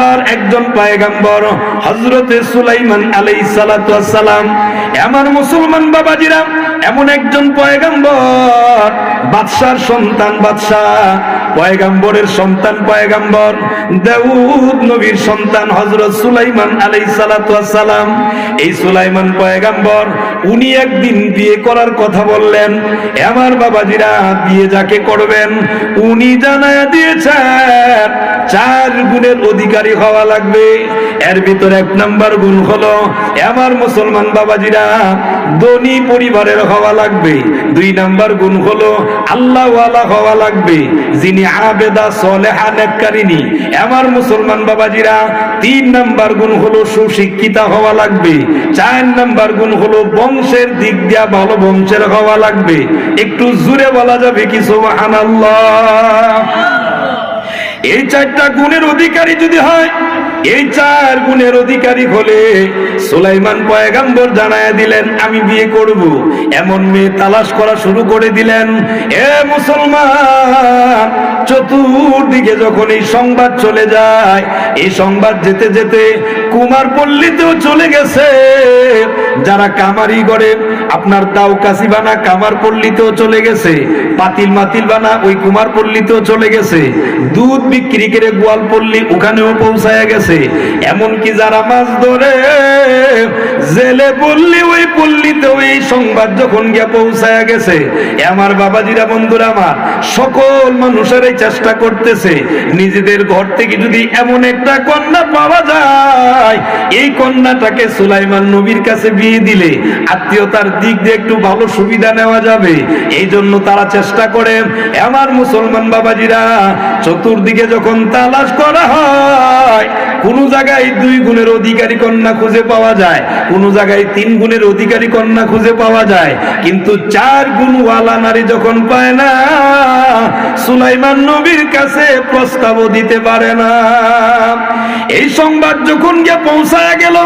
আল্লাহর একজন পয়গম্বর হযরতে সুলাইমান আলাইহিস সালাতু ওয়াস সালাম। আমার মুসলমান বাবাজিরা, এমন একজন পয়গম্বর, বাদশার সন্তান বাদশা, পয়গম্বরের সন্তান পয়গম্বর, দাউদ নবীর সন্তান হযরত সুলাইমান আলাইহিস সালাতু ওয়াস সালাম। এই সুলাইমান পয়গম্বর উনি একদিন বিয়ে করার কথা বললেন। আমার বাবাজিরা, বিয়ে যাকে করবেন উনি জানায়া দিয়েছেন 4 গুণের অধিকারী হওয়া লাগবে। এর ভিতরে 1 নাম্বার গুণ হলো আমার মুসলমান বাবাজিরা ধনী পরিবারের হওয়া লাগবে। 2 নাম্বার গুণ হলো আল্লাহওয়ালা হওয়া লাগবে, যিনি আবেদা সলেহা নেককারিনী। আমার মুসলমান বাবাজিরা 3 নাম্বার গুণ হলো সুশিক্ষিতা হওয়া লাগবে। 4 নাম্বার গুণ হলো বংশের দিক দিয়া ভালো বংশের হওয়া লাগবে। একটু জোরে বলা যাবে কি সুবহানাল্লাহ? এই 4টা গুণের অধিকারী যদি হয়, এই 4 গুণের অধিকারী হলে সুলাইমান পয়গম্বর জানায়া দিলেন আমি বিয়ে করব। এমন মেয়ে তালাশ করা শুরু করে দিলেন। এ মুসলমান, চতুর্দিকে যখন এই সংবাদ চলে যায়, এই সংবাদ যেতে যেতে কুমারপল্লীতেও চলে গেছে। যারা কামারি করে, আপনার দাও কাসিবানা কামারপল্লীতেও চলে গেছে, পাতিল মাতিল বানা ওই কুমারপল্লীতেও চলে গেছে, দুধ বিক্রি করে গোয়ালপল্লী ওখানেও পৌঁছায় গেছে। এমনকি যারা মাছ ধরে জেলে পল্লী, ওই পল্লীতেও এই সংবাদ যখন গিয়ে পৌঁছায় গেছে। আমার বাবাজিরা, বন্ধুরা আমার, সকল মানুষেরাই চেষ্টা করতেছে নিজেদের ঘর থেকে যদি এমন একটা কন্যা পাওয়া যায়, এই কন্যাটাকে সুলাইমান নবীর কাছে বিয়ে দিলে আত্মীয়তার দিক দিয়ে একটু ভালো সুবিধা নেওয়া যাবে। এই জন্য তারা চেষ্টা করে। আমার মুসলমান বাবাজিরা, চতুর্দিকে যখন তালাশ করা হয়, কোন জায়গায় 2 গুণের অধিকারী কন্যা খুঁজে পাওয়া যায়, কোন জায়গায় 3 গুণের অধিকারী কন্যা খুঁজে পাওয়া যায়, কিন্তু 4 গুণওয়ালা নারী যখন পায় না, সুলাইমান নবীর কাছে প্রস্তাবও দিতে পারে না। এই সংবাদ যখন গিয়ে পৌঁছায় গেল,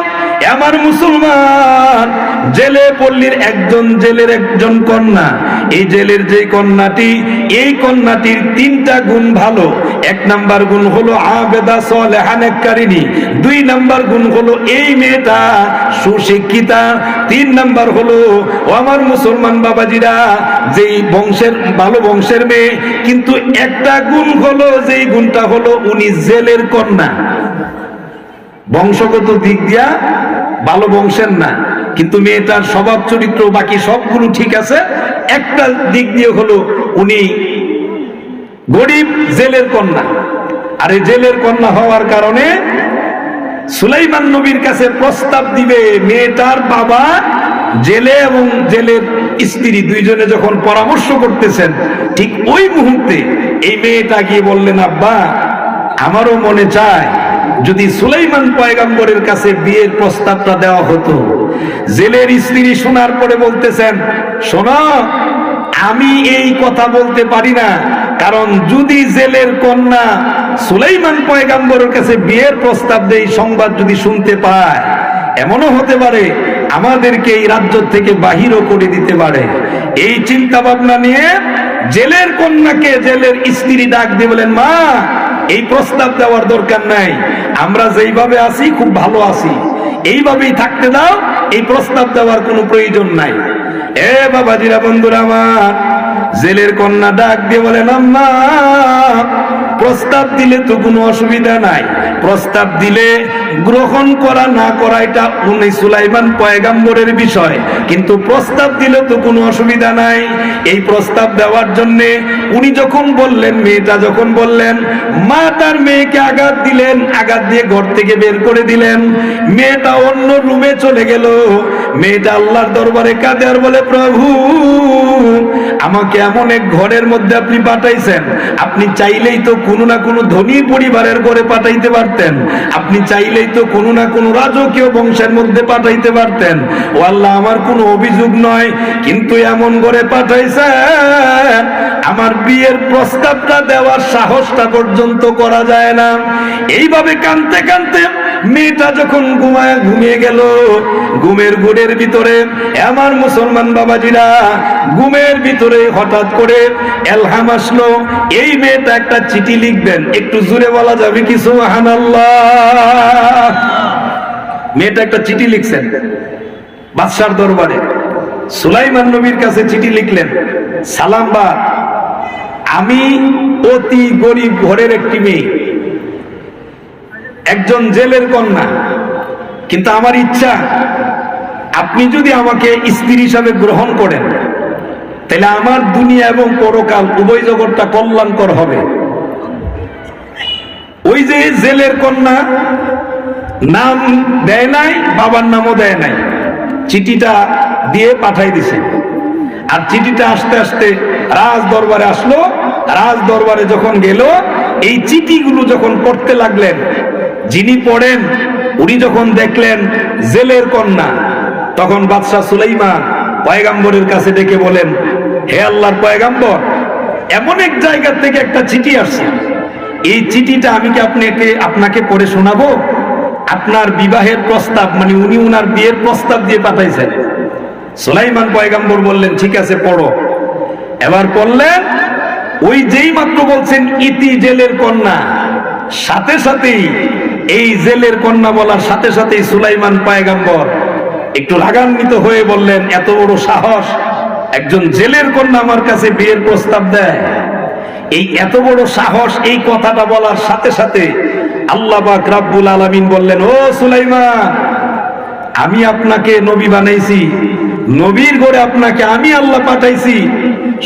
আমার মুসলমান জেলে পল্লীর জেলের একজন কন্যা, এই জেলের যে কন্যাটি, এই কন্যাটির 3টা গুণ ভালো। 1 নাম্বার গুণ হলো আবেদা সলেহা নেককারিনী। 2 নাম্বার গুণ হলো এই মেয়েটা সুশিক্ষিতা। 3 নাম্বার হলো, ও আমার মুসলমান বাবাজিরা, যেই বংশের ভালো বংশের মেয়ে, কিন্তু একটা গুণ হলো, যেই গুণটা হলো উনি জেলের কন্যা। বংশগত দিক দিয়া ভালো বংশের না, কিন্তু মেয়েটার স্বভাব চরিত্র বাকি সবগুলো ঠিক আছে। একটা দিক দিয়ে হলো উনি গরিব জেলের কন্যা। আর এই জেলের কন্যা হওয়ার কারণে সুলাইমান নবীর কাছে প্রস্তাব দিবে। মেয়েটার বাবা জেলে এবং জেলের স্ত্রী দুইজনে যখন পরামর্শ করতেছেন, ঠিক ওই মুহূর্তে এই মেয়েটা গিয়ে বললেন, আব্বা, আমারও মনে চায় যদি সুলাইমান পয়গম্বরের কাছে বিয়ের প্রস্তাবটা দেওয়া হতো। জেলের স্ত্রী শোনার পরে বলতেছেন, শোনো, আমি এই কথা বলতে পারি না, কারণ যদি জেলের কন্যা সুলাইমান পয়গম্বরের কাছে বিয়ের প্রস্তাব দেয়, সংবাদ যদি শুনতে পায়, এমনও হতে পারে আমাদেরকে এই রাজ্য থেকে বাহিরও করে দিতে পারে। এই চিন্তা ভাবনা নিয়ে জেলের কন্যাকে জেলের স্ত্রী ডাক দিয়ে বলেন, মা, এই প্রস্তাব দেওয়ার দরকার নাই, আমরা যেইভাবে আছি খুব ভালো আছি, এইভাবেই থাকতে দাও, এই প্রস্তাব দেওয়ার কোনো প্রয়োজন নাই। এ বাবাজিরা, বন্ধুরা আমার, জেলের কন্যা ডাক দিয়ে বলেন, আম্মা, প্রস্তাব দিলে তো কোনো অসুবিধা নাই, প্রস্তাব দিলে গ্রহণ করা না করা এটা উনি সুলাইমান পয়গম্বরের বিষয়, কিন্তু প্রস্তাব দিলে তো কোনো অসুবিধা নাই। এই প্রস্তাব দেওয়ার জন্য উনি যখন বললেন, মেয়েটা যখন বললেন, মা তার মেয়েকে আঘাত দিলেন, আঘাত দিয়ে ঘর থেকে বের করে দিলেন। মেয়েটা অন্য রুমে চলে গেল। মেয়েটা আল্লাহর দরবারে কাঁদে আর বলে, প্রভু, আমাকে এমন এক ঘরের মধ্যে আপনি পাঠাইছেন, আপনি চাইলেই তো কোনো না কোনো ধনী পরিবারের ঘরে পাঠাইতে পারতেন, আপনি চাইলেই তো কোনো না কোনো রাজকীয় বংশের মধ্যে পাঠাইতে পারতেন। ও আল্লাহ, আমার কোনো অভিযোগ নয়, কিন্তু এমন ঘরে পাঠাইছেন আমার বিয়ের প্রস্তাবটা দেওয়ার সাহসটা পর্যন্ত করা যায় না। এইভাবে কাঁদতে কাঁদতে মেয়েটা যখন ঘুমিয়ে গেল, ঘুমের ঘোরের ভিতরে আমার মুসলমান বাবাজিরা, ঘুমের ভিতরে হঠাৎ করে এলহাম আসলো, এই মেয়েটা একটা চিঠি লিখবেন। একটু জোরে বলা যাবে কি সুবহানাল্লাহ? মেয়েটা একটা চিঠি লিখছেন বাদশার দরবারে। সুলাইমান নবীর কাছে চিঠি লিখলেন, সালাম বা, আমি অতি গরিব ঘরের একটি মেয়ে, একজন জেলের কন্যা, কিন্তু আমার ইচ্ছা আপনি যদি আমাকে স্ত্রী হিসাবে গ্রহণ করেন তাহলে আমার দুনিয়া এবং পরকাল উভয় জগৎটা কল্যাণকর হবে। ওই যে জেলের কন্যা, নাম দেয় নাই, বাবার নামও দেয় নাই, চিঠিটা দিয়ে পাঠাই দিছে। আর চিঠিটা আস্তে আস্তে রাজ দরবারে আসলো। রাজ দরবারে যখন গেল, এই চিঠিগুলো যখন পড়তে লাগলেন, যিনি পড়েন উনি যখন দেখলেন জেলের কন্যা, তখন বাদশাহ সুলাইমান পয়গাম্বরের কাছে ডেকে বলেন, হে আল্লাহর পয়গাম্বর, এমন এক জায়গা থেকে একটা চিঠি আসছে, এই চিঠিটা আমি কি আপনাকে পড়ে শোনাবো? আপনার বিবাহের প্রস্তাব, মানে উনি উনার বিয়ের প্রস্তাব দিয়ে পাঠাইছেন। সুলাইমান পয়গাম্বর বললেন, ঠিক আছে পড়ো। এবার পড়লেন, ওই যেই মাত্র বলছেন ইতি জেলের কন্যা, সাথে সাথেই এই জেলের কন্যা বলার সাথে সাথেই সুলাইমান পয়গাম্বর একটু রাগান্বিত হয়ে বললেন, এত বড় সাহস, একজন জেলের কন্যা আমার কাছে বিয়ের প্রস্তাব দেয়! এই এত বড় সাহস! এই কথাটা বলার সাথে সাথে আল্লাহ পাক রব্বুল আলামিন বললেন, ও সুলাইমান, আমি আপনাকে নবী বানাইছি, নবীর ঘরে আপনাকে আমি আল্লাহ পাঠাইছি,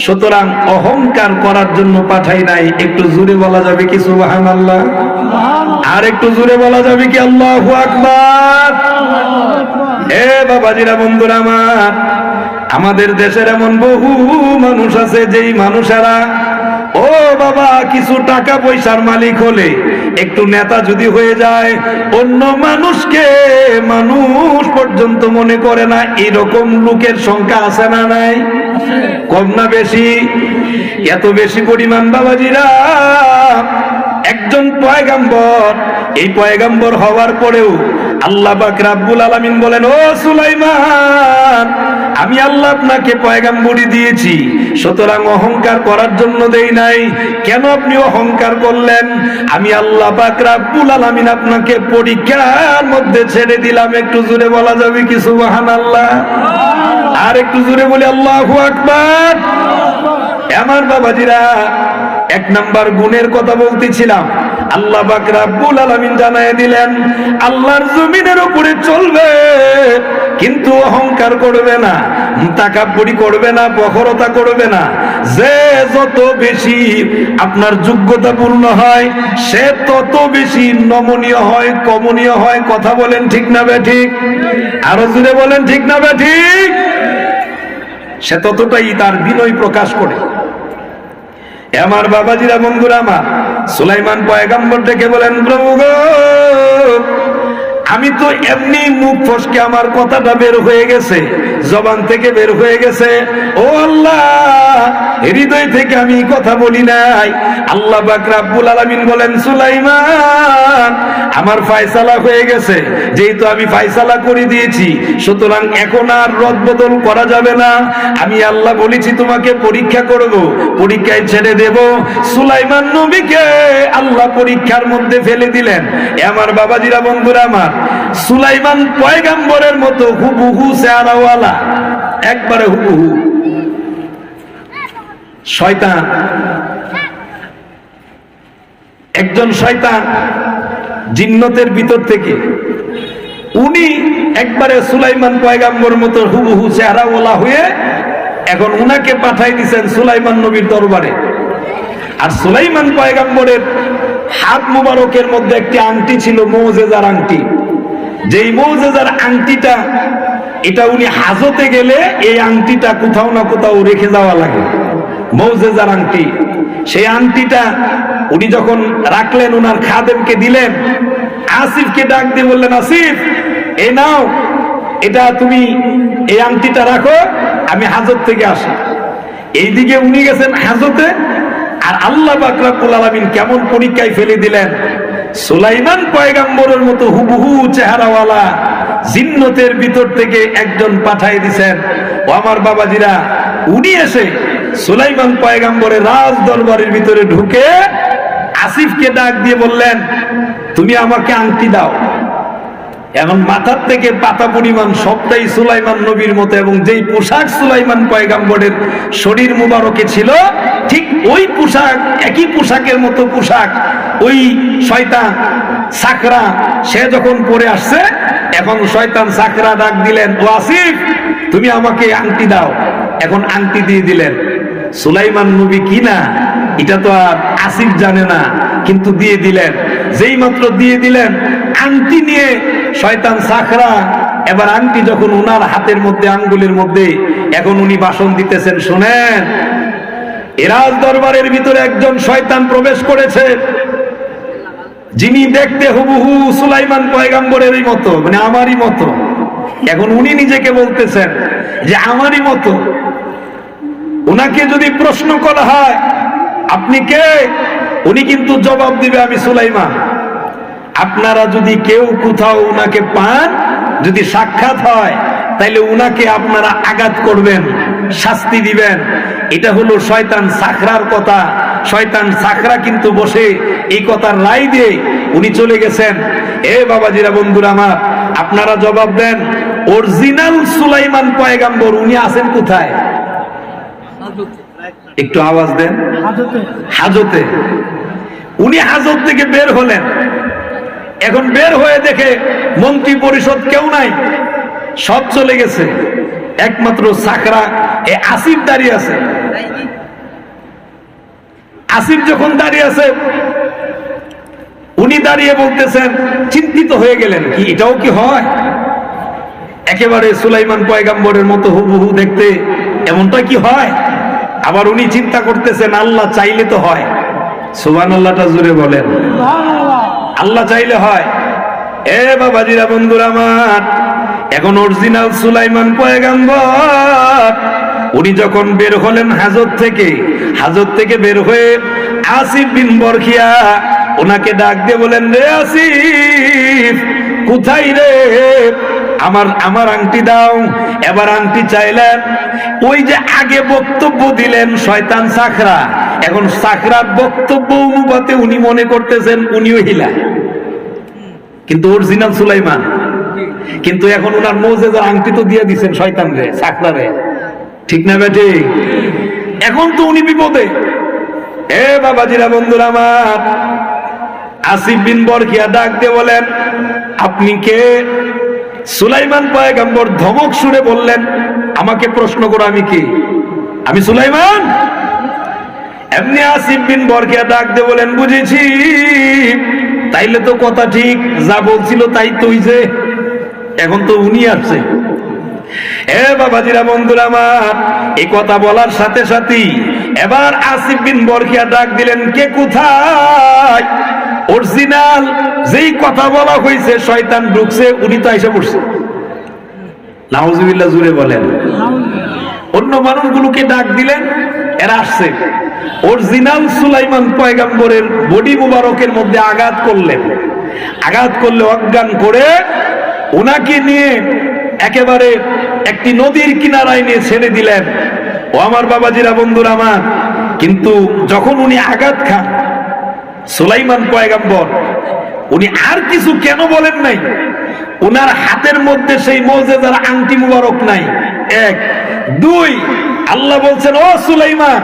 সুতরাং অহংকার করার জন্য পাঠাই নাই। একটু জোরে বলা যাবে কি সুবহানাল্লাহ? আর একটু জোরে বলা যাবে কি আল্লাহু আকবার? এ বাবাজিরা, বন্ধুরা আমার, আমাদের দেশের এমন বহু মানুষ আছে যেই মানুষেরা, ও বাবা, কিছু টাকা পয়সার মালিক হলে, একটু নেতা যদি হয়ে যায়, অন্য মানুষকে মানুষ পর্যন্ত মনে করে না। এরকম লোকের সংখ্যা আছে না নাই? কম না বেশি? এত বেশি পরিমাণ বাবাজিরা, একজন পয়গাম্বর, এই পয়গাম্বর হওয়ার পরেও আল্লাহ পাক রব্বুল আলামিন বলেন, ও সুলাইমান, আমি আল্লাহ আপনাকে পয়গাম্বরি দিয়েছি, সুতরাং অহংকার করার জন্য দেই নাই। কেন আপনি অহংকার করলেন? আমি আল্লাহ পাক রব্বুল আলামিন আপনাকে পরীক্ষার মধ্যে ছেড়ে দিলাম। একটু জোরে বলা যাবে কি সুবহানাল্লাহ? আর একটু জোরে বলি আল্লাহু আকবার। আমার বাবাজিরা, এক নাম্বার গুণের কথা বলতেছিলাম, আল্লাহ পাক রব্বুল আলামিন জানায় দিলেন, আল্লাহর জমিনের উপরে চলবে কিন্তু অহংকার করবে না, তাকাব্বুরি করবে না, প্রখরতা করবে না। যে যত বেশি আপনার যোগ্যতা পূর্ণ হয়, সে তত বেশি নমনীয় হয়, কমনীয় হয়। কথা বলেন ঠিক না বেঠিক? আরো জোরে বলেন ঠিক না বেঠিক? সে ততটাই তার বিনয় প্রকাশ করে। আমার বাবাজিরা, বন্ধুরা আমার, সুলাইমান পয়গাম্বর ডেকে বলেন, প্রভু গো, আমি তো এমনি মুখ ফসকে আমার কথাটা বের হয়ে গেছে, জবান থেকে বের হয়ে গেছে। ও আল্লাহ, হৃদয় থেকে আমি কথা বলি নাই। আল্লাহ পাক রব্বুল আলামিন বলেন, সুলাইমান, আমার ফয়সালা হয়ে গেছে, যেহেতু আমি ফয়সালা করে দিয়েছি, সুতরাং এখন আর রদবদল করা যাবে না। আমি আল্লাহ বলেছি তোমাকে পরীক্ষা করব, পরীক্ষায় ছেড়ে দেব। সুলাইমান নবীকে আল্লাহ পরীক্ষার মধ্যে ফেলে দিলেন। আমার বাবাজিরা, বন্ধুরা আমার, সুলাইমান পয়গাম্বরের মতো হুবহু চেহারাওয়ালা, একবারে হুবহু শয়তান, একজন শয়তান জিন্নতের ভিতর থেকে, উনি একবারে সুলাইমান পয়গাম্বর মতো হুবহু চেহারাওয়ালা হয়ে এখন উনাকে পাঠাই দিয়েছেন সুলাইমান নবীর দরবারে। আর সুলাইমান পয়গাম্বরের হাত মুবারকের মধ্যে একটি আংটি ছিল, মুজিজার আংটি। যেই মুজিজার আংটিটা, এটা উনি হাজতে গেলে এই আংটিটা কোথাও না কোথাও রেখে যাওয়া লাগে, মুজিজার আংটি। সেই আংটিটা উনি যখন রাখলেন, উনার খাদেমকে দিলেন। আসিফকে ডাক দিয়ে বললেন, আসিফ, এই নাও, এটা তুমি এই আংটিটা রাখো, আমি হাজত থেকে আসি। এইদিকে উনি গেছেন হাজতে, আর আল্লাহ পাক রব্বুল আলামিন কেমন পরীক্ষায় ফেলে দিলেন। সুলাইমান পয়গাম্বরের মতো হুবহু চেহারাওয়ালা জিন্নতের ভিতর থেকে একজন পাঠাই দিছেন। ও আমার বাবাজিরা, উনি এসে সুলাইমান পয়গাম্বরের রাজ দরবারের ভিতরে ঢুকে আসিফকে ডাক দিয়ে বললেন, তুমি আমাকে আংটি দাও। এখন মাথার থেকে পাতা পরিমাণ সবটাই সুলাইমান নবীর মতো, এবং যেই পোশাক সুলাইমান পয়গাম্বরের শরীর মুবারকে ছিল, ঠিক ওই পোশাক, একই পোশাকের মতো পোশাক ওই শয়তান সাকরা সে যখন পরে আসছে, এখন শয়তান সাকরা ডাক দিলেন, ও আসিফ তুমি আমাকে আংটি দাও। এখন আংটি দিয়ে দিলেন। সুলাইমান নবী কিনা এটা তো আর আসিফ জানে না, কিন্তু দিয়ে দিলেন। যেই মাত্র দিয়ে দিলেন, আংটি নিয়ে শয়তান সাকরা এবার আংটি যখন উনার হাতের মধ্যে, আঙ্গুলের মধ্যে, এখন উনি ভাষণ দিতেছেন, শোনেন, এরাজ দরবারের ভিতরে একজন শয়তান প্রবেশ করেছে, যিনি দেখতে হুবহু সুলাইমান পয়গাম্বরেরই মতো, মানে আমারই মতো। এখন উনি নিজেকে বলতেছেন যে আমারই মতো। উনাকে যদি প্রশ্ন করা হয় আপনি কে, উনি কিন্তু জবাব দিবে আমি সুলাইমান। আপনারা যদি কেউ কোথাও উনাকে পান, যদি সাক্ষাৎ হয়, তাইলে উনাকে আপনারা আঘাত করবেন, শাস্তি দিবেন। এটা হলো শয়তান সাখরার কথা। শয়তান সাখরা কিন্তু বসে এই কথার রায় দিয়ে উনি চলে গেছেন। এ বাবাজিরা, বন্ধুরা আমার, আপনারা জবাব দেন, অরিজিনাল সুলাইমান পয়গাম্বর উনি আছেন কোথায়? একটু আওয়াজ দেন। হাজতে। উনি হাজত থেকে বের হলেন। এখন বের হয়ে দেখে মন্ত্রী পরিষদ কেউ নাই, সব চলে গেছে, একমাত্র সাকরা এ আসিফ দাঁড়িয়ে আছে। আসিফ যখন দাঁড়িয়ে আছে, উনি দাঁড়িয়ে বলতেছেন, চিন্তিত হয়ে গেলেন, কি এটাও কি হয়? একেবারে সুলাইমান পয়গাম্বরের মতো হুবহু দেখতে, এমনটা কি হয়? আবার উনি চিন্তা করতেছেন, আল্লাহ চাইলে তো হয়। সুবহানাল্লাহটা জোরে বলেন। আল্লাহ চাইলে হয়। এ বাবাজিরা, বন্ধুরা আমার, এখন অরিজিনাল সুলাইমান পয়গাম্বর উনি যখন বের হলেন হাজত থেকে বের হয়ে আসিফ বিন বরখিয়া ওনাকে ডাক দিয়ে বলেন, রে আসিফ, কোথায় রে? আমার আংটি দাও। এবার আংটি চাইলেন। ওই যে আগে বক্তব্য দিলেন শয়তান সাখরা, এখন সাখরার বক্তব্য অনুপাতে উনি মনে করতেছেন উনিও হিলা, কিন্তু অরিজিনাল সুলাইমান। কিন্তু এখন উনার মুজিজার আংটি তো দিয়ে দিচ্ছেন শয়তান রে, সাখরা রে, ঠিক না বেটি? এখন তো উনি বিপদে। এ বাবাজিরা, বন্ধুরা আমার, আসিফ বিন বরখিয়া ডাক দিয়ে বলেন, আপনি কে? সুলাইমান পয়গাম্বর ধমক সুরে বললেন, আমাকে প্রশ্ন করো আমি কি? আমি সুলাইমান। এমনি আসিফ বিন বরখিয়া ডাক দিয়ে বলেন, বুঝেছি, তাইলে তো কথা ঠিক, যা বলছিল তাই তো হইছে। এখন তো উনি আসছে। এ বাবাজিরা, বন্ধুরা আমার, এই কথা বলার সাথে সাথে এবার আসিফ বিন বরখিয়া ডাক দিলেন, কে কোথায়? অরিজিনাল যেই কথা বলা হয়েছে শয়তান ঢুকছে, উনি তো এসে পড়ছে। নাউজুবিল্লাহ জুড়ে বলেন। অন্য মানুষগুলোকে ডাক দিলেন, এরা আসছে। অরিজিনাল সুলাইমান পয়গাম্বরের বডি মুবারকের মধ্যে আঘাত করলে অজ্ঞান করে ওনাকে নিয়ে একেবারে একটি নদীর কিনারায় নিয়ে ছেড়ে দিলেন। ও আমার বাবাজিরা, বন্ধুরা আমার, কিন্তু যখন উনি আঘাত খান সুলাইমান পয়গাম্বর, উনি আর কিছু কেন বলেন নাই? উনার হাতের মধ্যে সেই মুজিজার আংটি মুবারক নাই, এক। দুই, আল্লাহ বলছেন, ও সুলাইমান,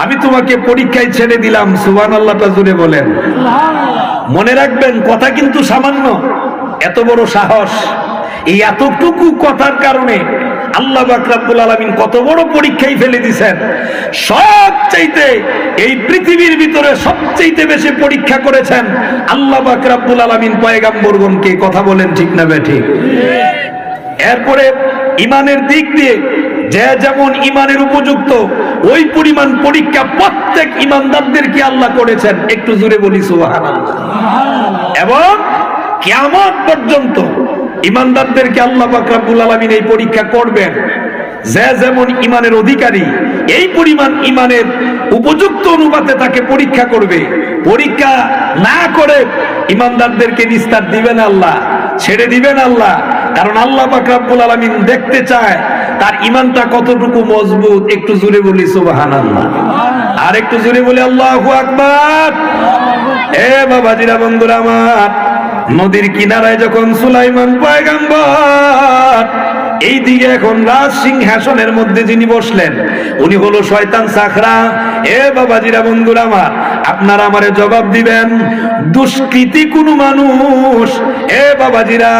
আমি তোমাকে পরীক্ষায় ছেড়ে দিলাম। সুবহানাল্লাহটা জুড়ে বলেন। মনে রাখবেন, কথা কিন্তু সামান্য, এত বড় সাহস। এই এতটুকু কথার কারণে আল্লাহ পাক রব্বুল আলামিন কত বড় পরীক্ষায় ফেলে দিয়েছেন। সবচাইতে এই পৃথিবীর ভিতরে সবচাইতে বেশি পরীক্ষা করেছেন আল্লাহ পাক রব্বুল আলামিন পয়গাম্বরগণকে। কথা বলেন ঠিক না বেঠিক? এরপরে ইমানের দিক দিয়ে যে যেমন ইমানের উপযুক্ত, ওই পরিমাণ পরীক্ষা প্রত্যেক ইমানদারদেরকে আল্লাহ করেছেন। একটু জোরে বলি সুবহানাল্লাহ। এবং কিয়ামত পর্যন্ত ইমানদারদেরকে আল্লাহ পাক রব্বুল আলামিন এই পরীক্ষা করবেন। যে যেমন ইমানের অধিকারী, এই পরিমাণ ইমানের উপযুক্ত অনুপাতে তাকে পরীক্ষা করবে। পরীক্ষা না করে ইমানদারদেরকে নিস্তার দিবেন আল্লাহ, ছেড়ে দিবেন আল্লাহ। কারণ আল্লাহ পাক রব্বুল আলামিন দেখতে চায় তার ঈমানটা কতটুকু মজবুত। একটু জোরে বলি সুবহানাল্লাহ, আর একটু জোরে বলি আল্লাহু আকবার। এ বাবাজিরা, বন্ধুরা আমার, নদীর কিনারায় যখন সুলাইমান পয়গম্বর এইদিকে এখন রাজ সিংহাসনের মধ্যে যিনি বসলেন উনি হলো শয়তান সাখরা। এ বাবাজিরা, বন্ধুরা আমার, আপনারা আমারে জবাব দিবেন, দুষ্কৃতী কোন মানুষ, এ বাবাজিরা,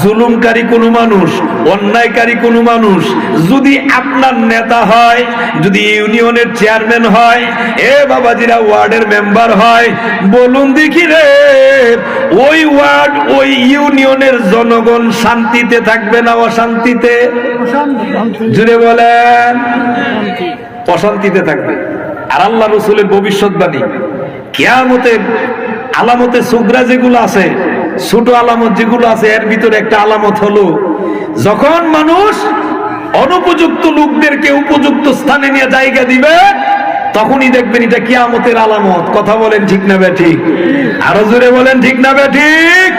জুলুমকারী কোন মানুষ, অন্যায়কারী কোন মানুষ যদি আপনার নেতা হয়, যদি ইউনিয়নের চেয়ারম্যান হয়, এ বাবাজিরা, ওয়ার্ডের মেম্বার হয়, বলুন দেখি রে, ওই ওয়ার্ড ওই ইউনিয়নের জনগণ শান্তিতে থাকবে না অশান্তিতে? জুড়ে বলেন, অশান্তিতে থাকবে। আর আল্লাহ রাসূলের ভবিষ্যৎবাণী, কিয়ামতের আলামতে সুগরা যেগুলো আছে, ছোট আলামত যেগুলো আছে, এর ভিতরে একটা আলামত হলো যখন মানুষ অনুপযুক্ত লোকদেরকে উপযুক্ত স্থানে নিয়ে জায়গা দিবে, তখনই দেখবেন এটা কিয়ামতের আলামত। কথা বলেন ঠিক না বেঠিক? আরো জোরে বলেন ঠিক না বেঠিক?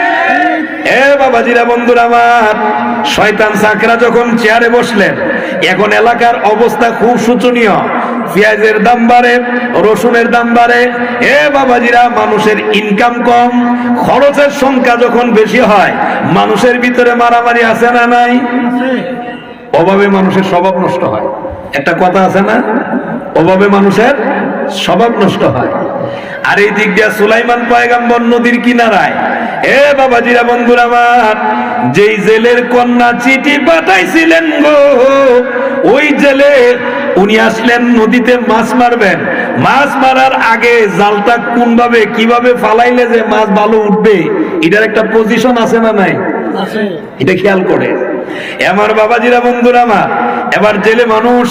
এ বাবাজিরা, বন্ধুরা আমার, শয়তান সাকরা যখন চেয়ারে বসলেন, এখন এলাকার অবস্থা খুব শোচনীয়। পেঁয়াজের দাম বাড়ে, রসুনের দাম বাড়ে। এ বাবাজিরা, মানুষের ইনকাম কম, খরচের সংখ্যা যখন বেশি হয়, মানুষের ভিতরে মারামারি আছে না নাই? অভাবে মানুষের স্বভাব নষ্ট হয়। একটা কথা আছে না, অভাবে মানুষের স্বভাব নষ্ট হয়। আর এই দিক দিয়ে সুলাইমান পয়গম্বর নদীর কিনারায়, এ বাবাজিরা, বন্ধুরা আমার, যেই জেলের কন্যা চিঠি পাঠাইছিলেন গো, ওই জেলে উনি আসলেন নদীতে মাছ মারবেন। মাছ মারার আগে জালটা কোন ভাবে কিভাবে ফালাইলে যে মাছ ভালো উঠবে, এটার একটা পজিশন আছে না নাই? এটা খেয়াল করে আমার বাবাজিরা, বন্ধুরা আমার। এবার জেলে মানুষ,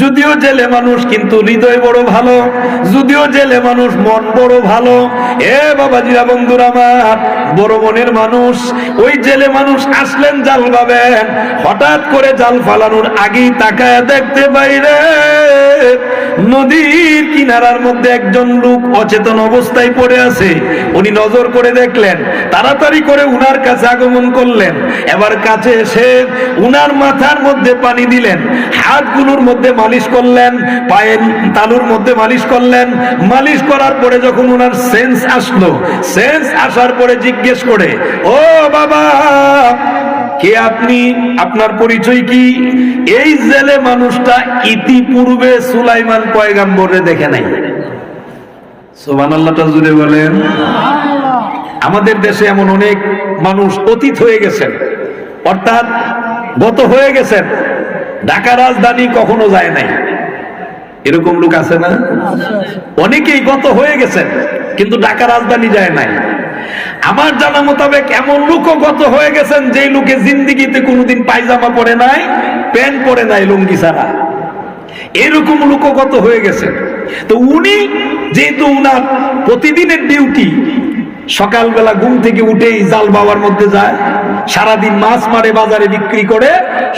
যদিও জেলে মানুষ কিন্তু হৃদয় বড় ভালো, যদিও জেলে মানুষ মন বড় ভালো। এ বাবাজিরা, বন্ধুরা আমার, বড় মনের মানুষ। ওই জেলে মানুষ আসলেন জাল পাবেন, হঠাৎ করে জাল ফালানোর আগেই তাকায় দেখতে বাইরে নদীর কিনারার মধ্যে একজন লোক অচেতন অবস্থায় পড়ে আছে। উনি নজর করে দেখলেন, তাড়াতাড়ি করে উনার কাছে আগমন করলেন। এবার কাছে এসে উনার মাথার মধ্যে পানি দিলেন, হাতগুলোর মধ্যে মালিশ করলেন, পায়ের তালুর মধ্যে মালিশ করলেন। মালিশ করার পরে যখন উনার সেন্স আসলো, সেন্স আসার পরে জিজ্ঞেস করে, ও বাবা, কে আপনি? আপনার পরিচয় কি? এই জেলে মানুষটা ইতিপূর্বে সুলাইমান পয়গম্বরে দেখে নাই। সুবহানাল্লাহ, জুড়ে বলেন। আমাদের দেশে এমন অনেক মানুষ অতীত হয়ে গেছেন, অর্থাৎ গত হয়ে গেছেন, ঢাকা রাজধানী কখনো যায় নাই, এরকম লোক আছে না? অনেকেই গত হয়ে গেছেন কিন্তু ঢাকা রাজধানী যায় নাই। আমার জানা মোতাবেক এমন লোকও গত হয়ে গেছেন যে লোকে জিন্দিগিতে কোনোদিন পায়জামা পরে নাই, প্যান্ট পরে নাই, লুঙ্গি ছাড়া। এরকম লোকও গত হয়ে গেছে। তো উনি যেহেতু উনার প্রতিদিনের ডিউটি, সকালবেলা ঘুম থেকে উঠেই জাল বাবার মধ্যে যায়, সারাদিন মাছ মারে, বাজারে বিক্রি করে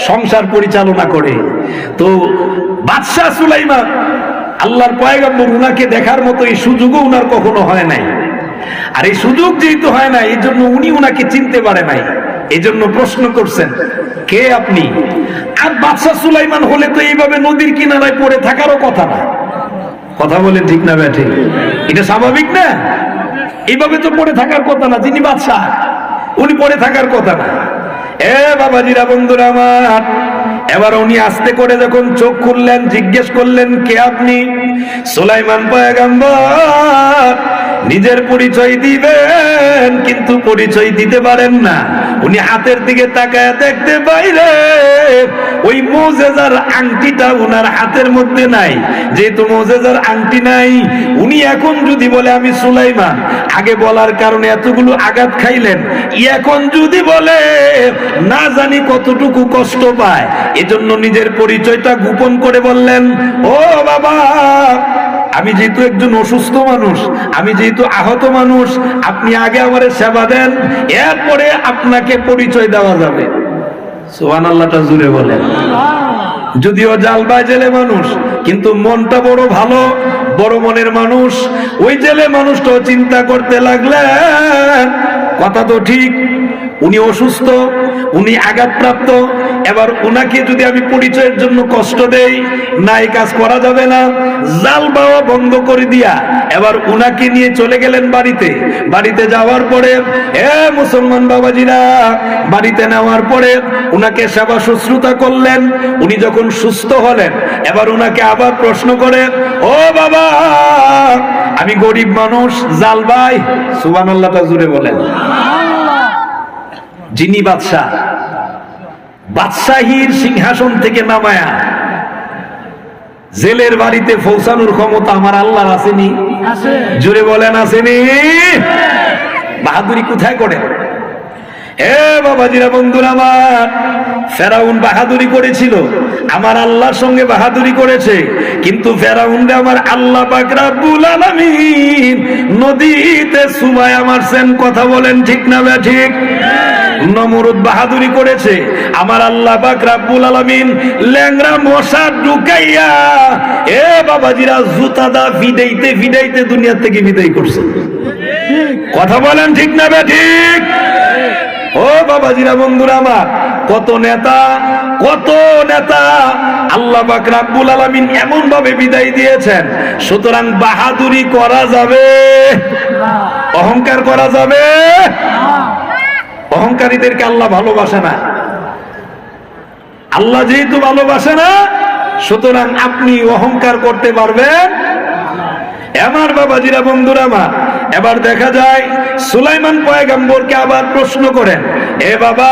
সংসার পরিচালনা করে। তো বাদশাহ সুলাইমান, আল্লাহর পয়গম্বর, উনাকে দেখার মতো এই সুযোগও উনার কখনো হয় নাই। আর এই সুযোগ যেহেতু হয় না, এই জন্য উনি উনাকে চিনতে পারে নাই। এই জন্য প্রশ্ন করছেন, কে আপনি? আর বাদশাহ সুলাইমান হলে তো এইভাবে নদীর কিনারায় পড়ে থাকারও কথা না। কথা বলেন ঠিক না ব্যাঠিক? এটা স্বাভাবিক না? এইভাবে তো পড়ে থাকার কথা না। যিনি বাদশাহ, উনি পড়ে থাকার কথা না। এ বাবাজিরা, বন্ধুরা আমার, এবার উনি আস্তে করে যখন চোখ খুললেন, জিজ্ঞেস করলেন, কে আপনি? সুলাইমান পয়গম্বর নিজের পরিচয় দিবেন কিন্তু পরিচয় দিতে পারেন না। উনি হাতের দিকে তাকায় দেখতে বাইরে ওই মুজিজার আংটিটা উনার হাতের মধ্যে নাই। যেহেতু মুজিজার আংটি নাই, উনি এখন যদি বলে আমি সুলাইমান, আগে বলার কারণে এতগুলো আঘাত খাইলেন, এখন যদি বলে না জানি কতটুকু কষ্ট পায়। এজন্য নিজের পরিচয়টা গোপন করে বললেন, ও বাবা, আমি যেহেতু একজন অসুস্থ মানুষ, আমি যেহেতু আহত মানুষ, আপনি আগে আমারে সেবা দেন, এরপরে আপনাকে পরিচয় দেওয়া যাবে। সুবহানাল্লাহটা জুড়ে বলেন। যদিও জালবাই জেলে মানুষ, কিন্তু মনটা বড় ভালো, বড় মনের মানুষ। ওই জেলে মানুষটাও চিন্তা করতে লাগলেন, কথা তো ঠিক, উনি অসুস্থ, উনি আঘাতপ্রাপ্ত, এবার উনাকে যদি আমি পরিচয়ের জন্য কষ্ট দেই, না এই কাজ করা যাবে না। জাল বাওয়া বন্ধ করে দিয়া এবার উনাকে নিয়ে চলে গেলেন বাড়িতে। বাড়িতে যাওয়ার পরে মুসলমান বাবাজিরা, বাড়িতে নেওয়ার পরে উনাকে সেবা শুশ্রূষা করলেন। উনি যখন সুস্থ হলেন, এবার উনাকে আবার প্রশ্ন করে, ও বাবা, আমি গরিব মানুষ, জাল ভাই, সুবহানাল্লাহটা জুড়ে বলেন। যিনি বাদশাহ, বাদশাহীর সিংহাসন থেকে নামায়া জেলের বাড়িতে পৌঁছানোর ক্ষমতা আমার আল্লাহর আসেনি? জুড়ে বলেন আসেনি? বাহাদুরি কোথায় করে? বাবাজিরা, বন্ধুরা আমার, ফেরাউন বাহাদুরি করেছিল, আমার আল্লাহর সঙ্গে বাহাদুরি করেছে, কিন্তু ফেরাউনরে আমার আল্লাহ পাক রব্বুল আলামিন নদীতে চুবায়া মারছেন। কথা বলেন ঠিক না ঠিক? নমরুদ বাহাদুরি করেছে, আমার আল্লাহ পাক রব্বুল আলামিন ল্যাংড়া মশা ঢুকাইয়া বাবাজিরা জুতা দা ফিডাইতে ফিডাইতে দুনিয়া থেকে বিদায় করছে। কথা বলেন ঠিক না ঠিক? ও বাবাজিরা, বন্ধুরা আমার, কত নেতা, কত নেতা আল্লাহ পাক রব্বুল আলামিন এমন ভাবে বিদায় দিয়েছেন। সুতরাং বাহাদুরি করা যাবে, অহংকার করা যাবে। অহংকারীদেরকে আল্লাহ ভালোবাসে না। আল্লাহ যেহেতু ভালোবাসে না, সুতরাং আপনি অহংকার করতে পারবেন? আমার বাবাজিরা, বন্ধুরা আমার, এবার দেখা যায় সুলাইমান পয়গম্বরকে আবার প্রশ্ন করেন, এ বাবা,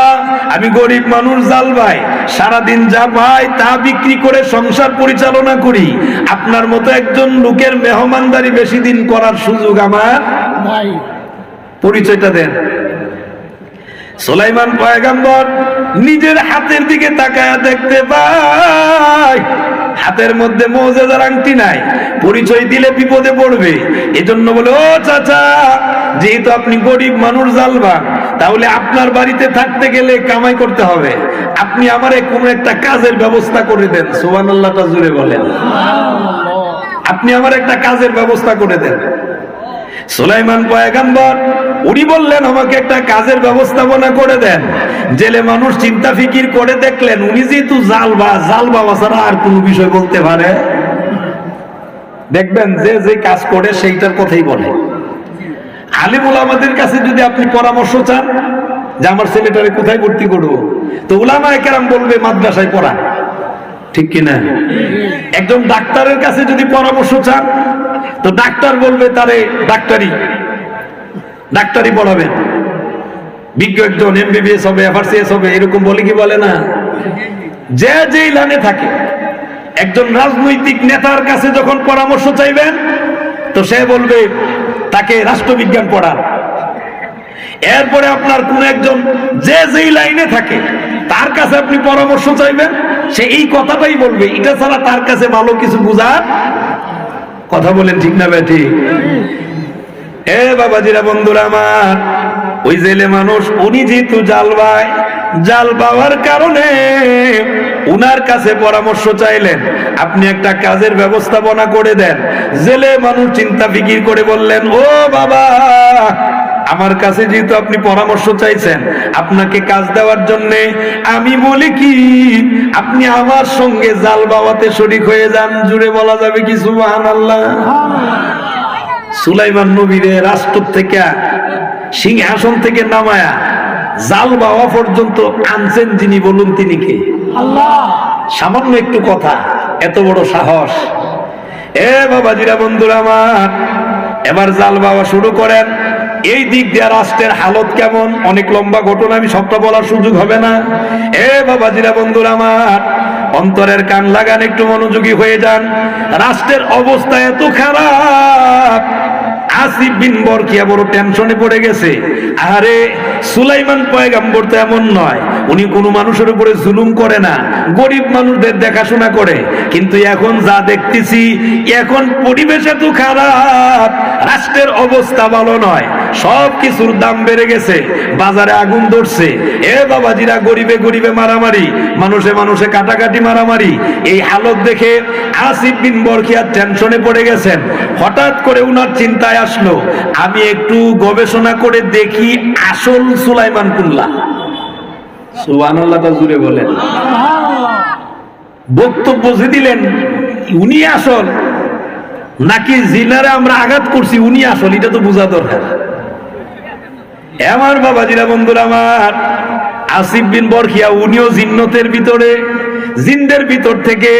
আমি গরিব মানুষ, জাল ভাই, সারাদিন যা পাই তা বিক্রি করে সংসার পরিচালনা করি, আপনার মতো একজন লোকের মেহমানদারি বেশি দিন করার সুযোগ আমার নাই, পরিচয়টা দেন। সুলাইমান পয়গম্বর নিজের হাতের দিকে তাকায়া দেখতে পায় হাতের মধ্যে মুজিজার আংটি নাই, পরিচয় দিলে বিপদে পড়বে, এজন্য বলে, ও চাচা, যেহেতু আপনি গরিব মানুষ, জালবা, তাহলে আপনার বাড়িতে থাকতে গেলে কামাই করতে হবে, আপনি আমারে কোনো একটা কাজের ব্যবস্থা করে দেন। সুবহানাল্লাহটা জুড়ে বলেন। আপনি আমার একটা কাজের ব্যবস্থা করে দেন। সুলাইমান পয়গম্বর উনি বললেন, আমাকে একটা কাজের ব্যবস্থাপনা করে দেন। জেলে মানুষ চিন্তা ফিকির করে দেখলেন, উনি যেহেতু জাল বাবা ছাড়া আর কোন বিষয় বলতে পারে, দেখবেন যে যে কাজ করে সেইটার কথাই বলে। আলিম উলামাদের কাছে যদি আপনি পরামর্শ চান যে আমার ছেলেটারে কোথায় ভর্তি করবো, তো উলামায়ে কেরাম বলবে মাদ্রাসায় পড়া, ঠিক কিনা? একজন ডাক্তারের কাছে যদি পরামর্শ চান, তো ডাক্তার বলবে তারে ডাক্তারি পড়াবেন, বিজ্ঞ একজন এমবিবিএস হবে, এফআরসিএস হবে, এরকম বলে কি বলে না? যে যেই লাইনে থাকে। একজন রাজনৈতিক নেতার কাছে যখন পরামর্শ চাইবেন, তো সে বলবে তাকে রাষ্ট্রবিজ্ঞান পড়ান। এরপরে আপনার কোন একজন যে যেই লাইনে থাকে তার কাছে আপনি পরামর্শ চাইবেন, সে এই কথাটাই বলবে, এটা ছাড়া তার কাছে ভালো কিছু বুঝার। কথা বলেন ঠিক না ঠিক? বাবাজিরা, বন্ধুরা আমার, ওই জেলে মানুষ উনি যেহেতু জাল বাওয়ার কারণে উনার কাছে পরামর্শ চাইলেন, আপনি একটা কাজের ব্যবস্থাপনা করে দেন। জেলে মানুষ চিন্তা ফিকির করে বললেন, ও বাবা, আমার কাছে যেহেতু আপনি পরামর্শ চাইছেন, আপনাকে কাজ দেওয়ার জন্য আমি বলি কি, আপনি আমার সঙ্গে জাল বাওয়াতে শরীক হয়ে যান। জুড়ে বলা যাবে কি সুবহানাল্লাহ? সুলাইমান নবীরে রাষ্ট্র থেকে, সিংহাসন থেকে নামায়া জাল বাওয়া পর্যন্ত আনছেন যিনি, বলুন তিনি কে? আল্লাহ। সামান্য একটু কথা, এত বড় সাহস। বাবাজিরা, বন্ধুরা আমার, এবার জাল বাওয়া শুরু করেন। এই দিক দিয়ে রাষ্ট্রের হালত কেমন, অনেক লম্বা ঘটনা, আমি সবটা বলার সুযোগ হবে না। বাবাজিরা, বন্ধুরা আমার, অন্তরের কান লাগান, একটু মনোযোগী হয়ে যান। রাষ্ট্রের অবস্থা এত খারাপ, আসিফ বিন বরকিয়া বড় টেনশনে পড়ে গেছে। আরে সুলাইমান পয়গম্বর তো এমন নয়, উনি কোনো মানুষের উপরে জুলুম করে না, গরিব মানুষদের দেখাশোনা করে। কিন্তু এখন যা দেখতেছি, এখন পরিবেশ এত খারাপ, রাষ্ট্রের অবস্থা ভালো নয়, সব কিছুর দাম বেড়ে গেছে, বাজারে আগুন ধরছে, এ বাবাজিরা গরিবে গরিবে মারামারি, মানুষে মানুষে কাটাকাটি মারামারি। এই হালত দেখে আসিফ বিন বরখিয়া টেনশনে পড়ে গেছেন। হঠাৎ করে উনার চিন্তায় আসলো, আমি একটু গবেষণা করে দেখি আসল সুলাইমান কুল্লা। সুবহানাল্লাহ জুড়ে বলেন। বক্তব্য যে দিলেন, উনি আসল নাকি জিনারে আমরা আঘাত করছি উনি আসল, এটা তো বোঝা দরকার। আমার বাবাজিরা, বন্ধুরা আমার, আসিফ বিন বরখিয়া উনিও জিন্নতের ভিতরে, জিনদের ভিতর থেকে।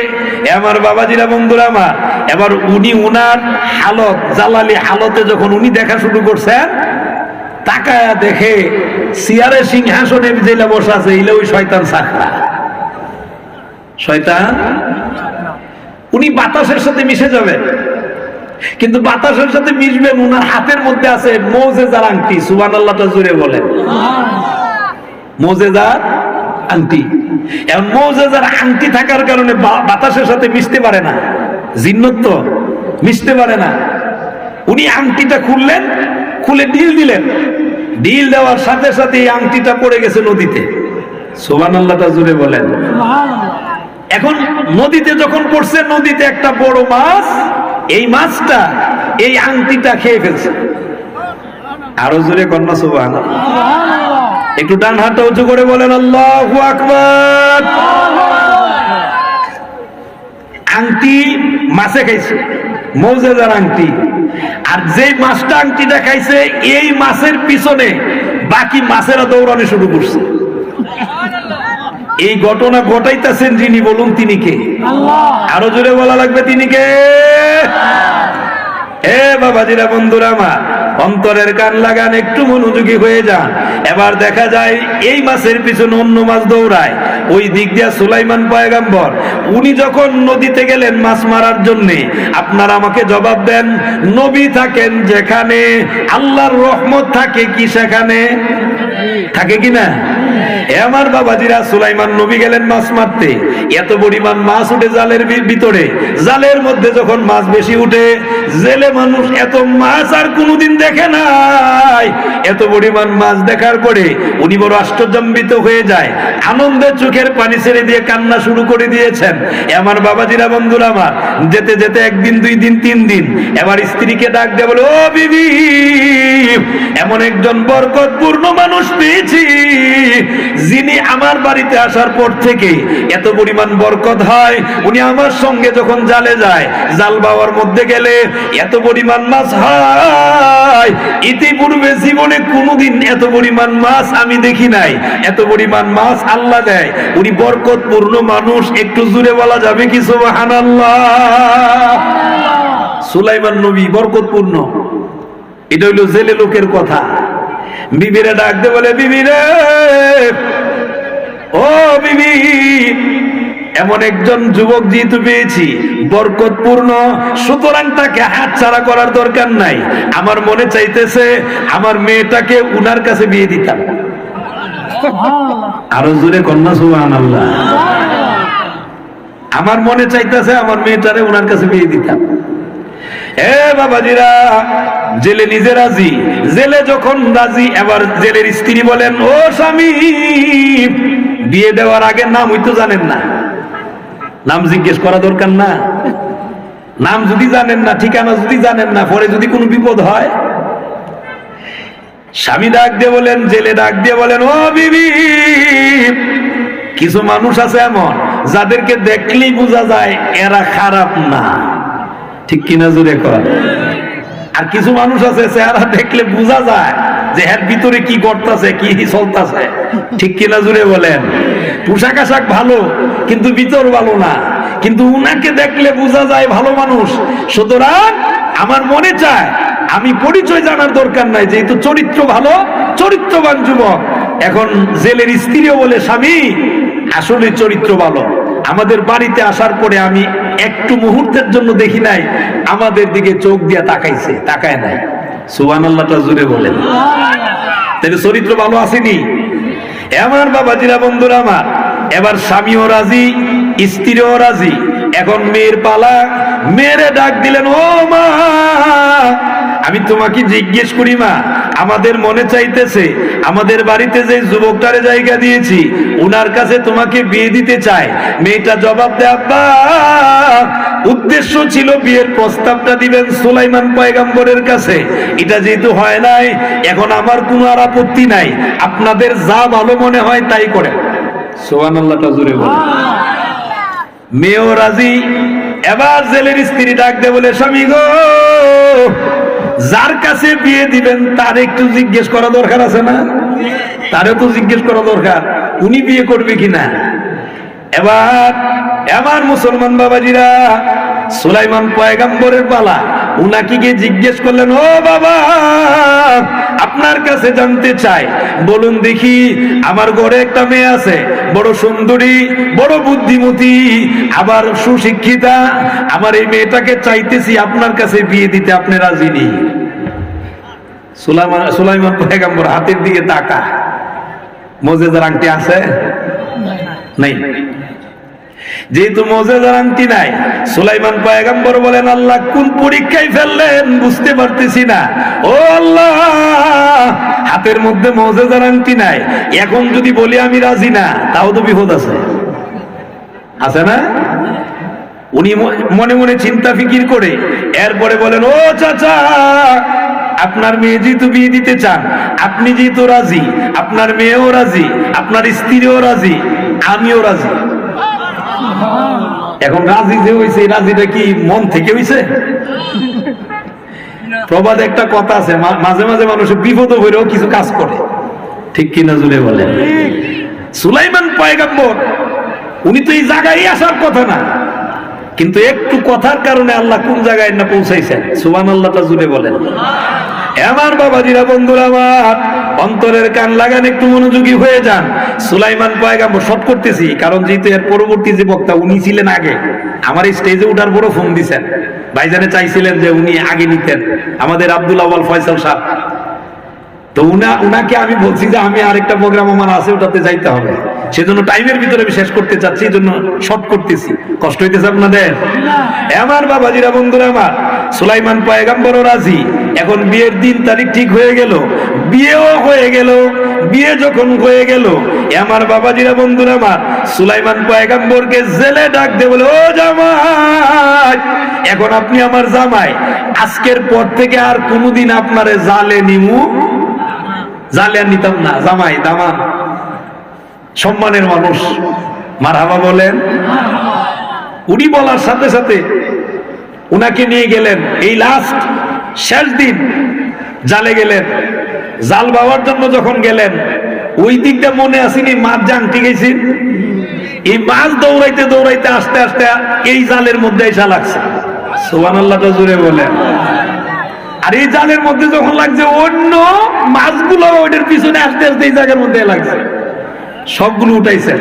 আমার বাবাজিরা, বন্ধুরা আমার, এবার উনি উনার হালত, জালালি হালতে যখন উনি দেখা শুরু করছেন, তাকায়া দেখে সিয়ারে সিংহাসনে যেটা বসে আছে, এলে ওই শয়তান সাকরা, শয়তান। উনি বাতাসের সাথে মিশে যাবেন, কিন্তু বাতাসের সাথে মিশবেন, উনার হাতের মধ্যে আছে মুজিজার আংটি। সুবহানাল্লাহটা জুড়ে বলেন। মুজিজার আংটি। এখন মুজিজার আংটি থাকার কারণে বাতাসের সাথে মিশতে পারে না, জিন্নত তো মিশতে পারে না। উনি আংটিটা খুললেন, খুলে ডিল দিলেন, ডিল দেওয়ার সাথে সাথে এই আংটিটা পড়ে গেছে নদীতে। সুবহানাল্লাহটা জুড়ে বলেন। এখন নদীতে যখন পড়ছে, নদীতে একটা বড় মাছ, এই মাছটা এই আংটিটা খেয়ে ফেলছে। আরো জোরে কন্যা সুবহানাল্লাহ। একটু ডান হাতটা উঁচু করে বলেন আল্লাহু আকবার। আংটি মাছে খাইছে, মুজিজার আংটি। আর যেই মাছটা আংটিটা খাইছে, এই মাছের পিছনে বাকি মাছেরা দৌড়ানো শুরু করছে। এই ঘটনা ঘটাইতেছেন যিনি, বলুন তিনি কে? আরো জোরে বলা লাগবে, তিনি কে? এ বাবাজিরা, বন্ধুরা আমার, অন্তরের কান লাগান, একটু মনোযোগী হয়ে যান। এবার দেখা যায় এই মাছের পিছনে অন্য মাছ দৌড়ায়, ওই দিক দিয়া সুলাইমান পয়গম্বর উনি যখন নদীতে গেলেন মাছ মারার জন্য। আপনারা আমাকে জবাব দেন, নবী থাকেন যেখানে, আল্লাহর রহমত থাকে কি সেখানে? থাকে কিনা? আমার বাবাজিরা, সুলাইমান নবী গেলেন মাছ মারতে, এত পরিমাণ মাছ উঠে জালের ভিতরে। জালের মধ্যে যখন মাছ বেশি উঠে, জেলে মানুষ এত মাছ আর কোনোদিন দেখে নাই। এত পরিমাণ মাছ দেখার পরে উনি বড় আশ্চর্যান্বিত হয়ে যায়, আনন্দে চোখের পানি ছেড়ে দিয়ে কান্না শুরু করে দিয়েছেন। আমার বাবাজিরা, বন্ধুরা আমার, যেতে যেতে একদিন, 2 দিন, 3 দিন, এবার স্ত্রীকে ডাক দিয়ে বলে, ও বিবি, এমন একজন বরকতপূর্ণ মানুষ পেয়েছি, যিনি আমার বাড়িতে আসার পর থেকে এত পরিমাণ বরকত হয়। উনি আমার সঙ্গে যখন জালে যায়, জাল বাওয়ার মধ্যে গেলে এত পরিমাণ মাছ হয়, ইতিপূর্বে জীবনে কোনোদিন এত পরিমাণ মাছ আমি দেখি নাই। এত পরিমাণ মাছ আল্লাহ দেয়, উনি বরকতপূর্ণ মানুষ। একটু জুড়ে বলা যাবে কি সুবহানাল্লাহ? সুলাইমান নবী বরকতপূর্ণ, এটা হইল জেলে লোকের কথা। বিবিরে ডাক দে, বলে, বিবি রে, ও বিবি, এমন একজন যুবক যেহেতু পেয়েছি, বরকতপূর্ণ, সুতরাং তাকে হাত ছাড়া করার দরকার নাই। আমার মনে চাইতেছে আমার মেয়েটাকে উনার কাছে বিয়ে দিতাম। আরো জোরে কন্যা সুবহানাল্লাহ। আমার মনে চাইতেছে আমার মেয়েটারে উনার কাছে বিয়ে দিতাম। এ বাবাজিরা, জেলে নিজে রাজি। জেলে যখন রাজি, এবার জেলের স্ত্রী বলেন, ও স্বামী, বিয়ে দেওয়ার আগে নাম হইতো জানেন না? নাম জিজ্ঞেস করা দরকার না? নাম যদি জানেন না, ঠিকানা যদি জানেন না, পরে যদি কোনো বিপদ হয়। স্বামী ডাক দিয়ে বলেন, জেলে ডাক দিয়ে বলেন, ও বিবি, কিছু মানুষ আছে এমন, যাদেরকে দেখলেই বোঝা যায় এরা খারাপ না। ঠিক কিনা জোরে কর। আর কিছু মানুষ আছে, চেহারা দেখলে বোঝা যায় যে এর ভিতরে কি ঘটতেছে, কি চলতেছে। ঠিক কিনা জোরে বলেন। পোশাক আশাক ভালো, কিন্তু ভিতর ভালো না, কিন্তু উনাকে দেখলে বোঝা যায় ভালো মানুষ। সুতরাং আমার মনে চায়, আমি পরিচয় জানার দরকার নাই, যেহেতু চরিত্র ভালো, চরিত্রবান যুবক। এখন জেলের স্ত্রীও বলে, স্বামী, আসলে চরিত্র ভালো। আমাদের বাড়িতে আসার পরে আমি একটু মুহূর্তের জন্য দেখি নাই আমাদের দিকে চোখ দিয়া তাকাইছে, তাকায় নাই। সুবহানাল্লাহটা জুড়ে বলেন। তাহলে চরিত্র ভালো আসেনি? আমার বাবাজিরা, বন্ধুরা আমার, এবার স্বামীও রাজি, স্ত্রীও রাজি। এখন মেয়ের পালা। মেয়েরে ডাক দিলেন, ও মা, আমি তোমাকে জিজ্ঞেস করি মা, আমাদের মনে চাইতেছে আমাদের বাড়িতে যে যুবকটারে জায়গা দিয়েছি উনার কাছে তোমাকে বিয়ে দিতে চায়। মেয়েটা জবাব দেয়, আব্বা, উদ্দেশ্য ছিল বিয়ের প্রস্তাবটা দিবেন সুলাইমান পয়গম্বরের কাছে, এটা যেহেতু হয় নাই, এখন আমার কোনো আর আপত্তি নাই, আপনাদের যা ভালো মনে হয় তাই করে। সুবহানাল্লাহটা জোরে বলে। মেয়েও রাজি। এবার জেলের স্ত্রী ডাক দে বলে, স্বামী গো, যার কাছে বিয়ে দিবেন তার একটু জিজ্ঞেস করা দরকার আছে না? তারও তো জিজ্ঞেস করা দরকার উনি বিয়ে করবে কিনা। এবার আমার মুসলমান বাবাজিরা, সুলাইমান পয়গম্বরের পালা। উনাকে গিয়ে জিজ্ঞেস করলেন, ও বাবা, আপনার কাছে জানতে চাই, বলুন দেখি, আমার ঘরে একটা মেয়ে আছে, বড় সুন্দরী, বড় বুদ্ধিমতী, আবার সুশিক্ষিতা। আমার এই মেয়েটাকে চাইতেছি আপনার কাছে বিয়ে দিতে, আপনি রাজি নেই? সুলাইমান পয়গম্বর হাতের দিকে তাকা। মুজিজার আংটি আছে? নাই। যেহেতু মুজিজার আংটি নাই, সুলাইমান পয়গম্বর বলেন, আল্লাহ কোন পরীক্ষায় ফেললেন বুঝতে পারতেছি না। ও আল্লাহ, হাতের মধ্যে মুজিজার আংটি নাই, এখন যদি বলি আমি রাজি না, তাও তো বিপদ আছে, আছে না? উনি মনে মনে চিন্তা ফিকির করে এরপরে বলেন, ও চাচা, আপনার মেয়ে যেহেতু বিয়ে দিতে চান, আপনি যেহেতু রাজি, আপনার মেয়েও রাজি, আপনার স্ত্রীও রাজি, আমিও রাজি। এখন রাজি যে হয়েছে, রাজিটা কি মন থেকে হয়েছে? প্রবাদে একটা কথা আছে, মাঝে মাঝে মানুষের বিপদ হইলেও কিছু কাজ করে, ঠিক কিনা জুড়ে বলেন? সুলাইমান পয়গম্বর উনি তো এই জায়গায় আসার কথা না, কিন্তু একটু কথার কারণে আল্লাহ কোন জায়গায় না পৌঁছাইছেন। সুবহানাল্লাহটা জুড়ে বলেন। আমার বাবাজিরা, বন্ধুরা আমার, অন্তরের কান লাগান, একটু মনোযোগী হয়ে যান। সুলাইমান পয়গম্বর, শর্ট করতেছি কারণ যেহেতু এর পরবর্তী যে বক্তা উনি ছিলেন আগে, আমার এই স্টেজে উঠার পরও ফোন দিছেন, ভাইজানে চাইছিলেন যে উনি আগে নিতেন, আমাদের আব্দুল আউয়াল ফয়সাল সাহেব। তো উনাকে আমি বলছি যে আমি আরেকটা প্রোগ্রাম আমার আছে, ওটাতে যাইতে হবে, সেজন্য টাইমের ভিতরে আমি শেষ করতে চাচ্ছি, এই জন্য শর্ট করতেছি। কষ্ট হইতেছে আপনাদের? আমার বাবাজিরা, বন্ধুরা আমার, সুলাইমান পয়গম্বরও রাজি। এখন বিয়ের দিন তারিখ ঠিক হয়ে গেল, বিয়েও হয়ে গেল। বিয়ে যখন হয়ে গেল, আমার বাবাজিরা, বন্ধুরা আমার, সুলাইমান পয়গম্বরকে জেলে ডাক দে বলে, ও জামাই, এখন আপনি আমার জামাই, আজকের পর থেকে আর কোনোদিন আপনারে জালে নিমু, জালে আর নিতাম না, জামাই দামান, সম্মানের মানুষ, মারহাবা বলেন। উনি বলার সাথে সাথে উনাকে নিয়ে গেলেন, এই লাস্ট শেষ দিন জালে গেলেন। জাল বাবার জন্য যখন গেলেন, ওই দিকটা মনে আসেনি, মাছ জানতে গেছি, এই মাছ দৌড়াইতে দৌড়াইতে আস্তে আস্তে এই জালের মধ্যে এসে লাগছে। সুবহানাল্লাহটা জোরে বলেন। আর এই জালের মধ্যে যখন লাগছে, অন্য মাছগুলো ওইটার পিছনে আস্তে আস্তে এই জায়গার মধ্যে লাগছে, সবগুলো উঠাইছেন।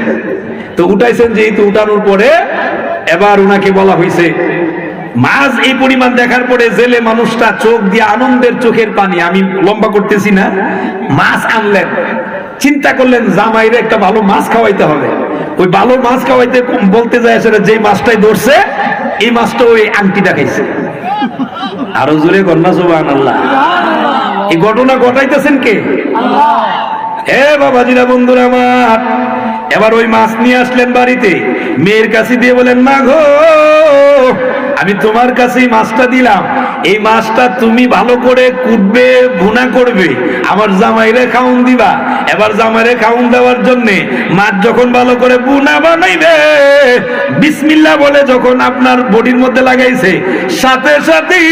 তো উঠাইছেন যেহেতু, উঠানোর পরে এবার উনাকে বলা হয়েছে, মাছ এই পরিমাণ দেখার পরে জেলে মানুষটা চোখ দিয়ে আনন্দের চোখের পানি, আমি লম্বা করতেছি না, মাছ আনলেন। চিন্তা করলেন জামাইরে একটা ভালো মাছ খাওয়াইতে হবে। ওই ভালো মাছ খাওয়াইতে বলতে যায় আসলে যে মাছটাই ধরছে, এই মাছটা ওই আংটিটা খাইছে। আরো জোরে কন্যা সুবহানাল্লাহ। এই ঘটনা ঘটাইতেছেন কে? আল্লাহ। হে বাবাজিরা, বন্ধুরা আমার, এবার ওই মাছ নিয়ে আসলেন বাড়িতে, মেয়ের কাছে দিয়ে বলেন, মা গো, আমি তোমার কাছেই মাছটা দিলাম, এই মাছটা তুমি ভালো করে কুটবে, ভুনা করবে, আমার জামাইরে খাউন দিবা। এবার জামাইরে খাউন দেওয়ার জন্য মাছ যখন ভালো করে ভুনা বানাইবে, বিসমিল্লাহ বলে যখন আপনার বডির মধ্যে লাগাইছে, সাথে সাথেই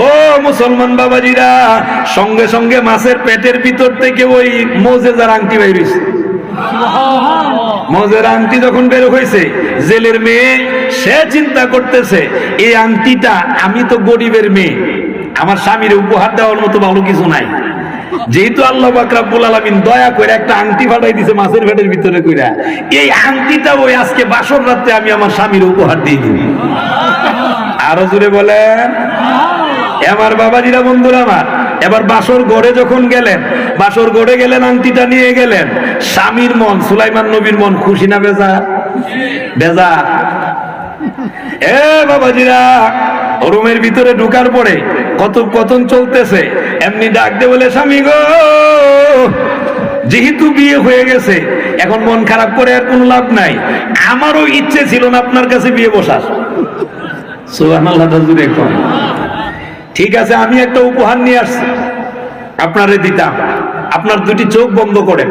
ও মুসলমান বাবাজিরা, সঙ্গে সঙ্গে মাছের পেটের ভিতর থেকে ওই মুজিজার আংটি বের হইছে। মুজিজার আংটি যখন বের হয়েছে, জেলের মেয়ে সে চিন্তা করতেছে, এই আংটিটা, আমি তো গরিবের মেয়ে, আমার স্বামীর উপহার দেওয়ার মতো ভালো কিছু নাই, যেহেতু আল্লাহ পাক রব্বুল আলামিন দয়া করে একটা আংটি ফাটাই দিছে মাছের পেটের ভিতরে কইরা, এই আংটিটা ওই আজকে বাসর রাতে আমি আমার স্বামীর উপহার দিয়ে দিব। আরো জোরে বলেন। আমার বাবাজিরা, বন্ধুরা আমার, এবার বাসর ঘরে যখন গেলেন, বাসর ঘরে গেলেন, আংটিটা নিয়ে গেলেন, স্বামীর মন, সুলাইমান নবীর মন খুশি না বেজা? বেজা। এ বাবাজিরা, রুমের ভিতরে ঢুকার পরে কথোপকথন চলতেছে, এমনি ডাক দে বলে, স্বামী গো, যেহেতু বিয়ে হয়ে গেছে এখন মন খারাপ করে আর কোনো লাভ নাই, আমারও ইচ্ছে ছিল না আপনার কাছে বিয়ে বসার। সুবহানাল্লাহ। ঠিক আছে, আমি একটা উপহার নিয়ে আসছি, আপনারে দিতাম, আপনার দুটি চোখ বন্ধ করেন।